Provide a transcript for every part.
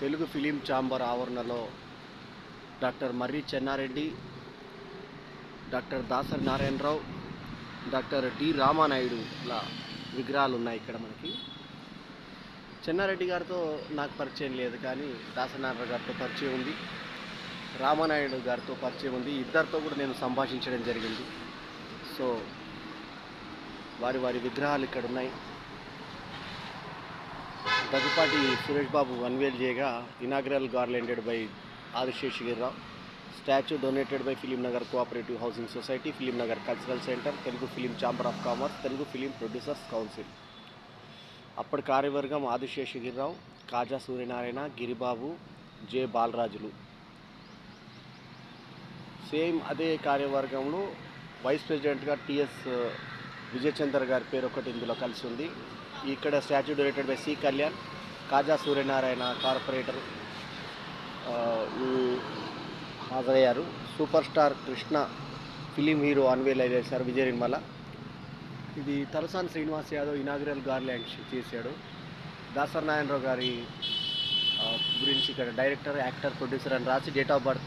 Telugu film chamber ఆవరణలో doctor Marri Chenna Reddy, doctor Dasari Narayana Rao, doctor D రామానాయుడుల విగ్రహాలు ఉన్నాయి ఇక్కడ మనకి. చెన్నారెడ్డి గారితో నాకు పరిచయం లేదు, కానీ దాసరి నారాయణ గారితో పరిచయం ఉంది, రామానాయుడు గారితో పరిచయం ఉంది. ఇద్దరితో కూడా నేను సంభాషించడం జరిగింది. సో వారి వారి విగ్రహాలు ఇక్కడ ఉన్నాయి. దగ్గుపాటి సురేష్ బాబు అన్వేల్ చేయగా inaugural garlanded by Adiseshagiri Rao. Statue donated by film Nagar cooperative housing society, film Nagar cultural centre, Telugu film chamber of commerce, Telugu film producers council. అప్పటి కార్యవర్గం ఆదిశేషగిరిరావు, కాజా సూర్యనారాయణ, గిరిబాబు, జె బాలరాజులు. సేమ్ అదే కార్యవర్గంలో వైస్ ప్రెసిడెంట్గా టిఎస్ విజయచందర్ గారి పేరు ఒకటి ఇందులో కలిసి ఉంది. ఇక్కడ statue donated by C Kalyan, Kaja Suryanarayana corporator హాజరయ్యారు. Super star Krishna film hero unveil చేశారు విజయ నిర్మల. ఇది తలసాని శ్రీనివాస్ యాదవ్ ఇనాగ్రల్ గార్లాండ్ చేశాడు. దాసరి నారాయణరావు గారి గురించి ఇక్కడ డైరెక్టర్, యాక్టర్, ప్రొడ్యూసర్ అని రాసి date of birth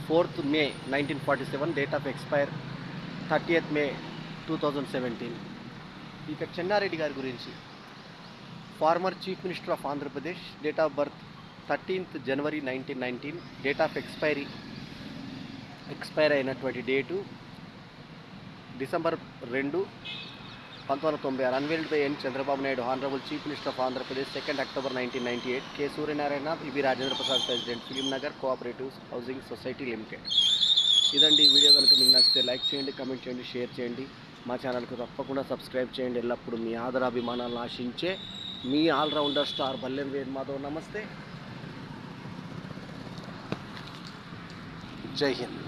4th May 1947, date of expire 30th May 2017. ఇక చెన్నారెడ్డి గారి గురించి former chief minister of Andhra Pradesh, date of birth 13th January 1919, date of expire అయినటువంటి date December 2, 1996. Unveiled by N Chandrababu Naidu, honourable chief minister of Andhra Pradesh, 2nd October 1998. K Suryanarayana, BB Rajendra Prasad president, film Nagar cooperative housing society limited. ఇదండి video. కనుక మీకు నచ్చితే like చేయండి, comment చేయండి, share చేయండి. మా ఛానల్కు తప్పకుండా సబ్స్క్రైబ్ చేయండి. ఎల్లప్పుడూ మీ ఆదరాభిమానాలను ఆశించే మీ ఆల్రౌండర్ స్టార్ బల్లెం వేద్ మాధవ్. నమస్తే, జై హింద్.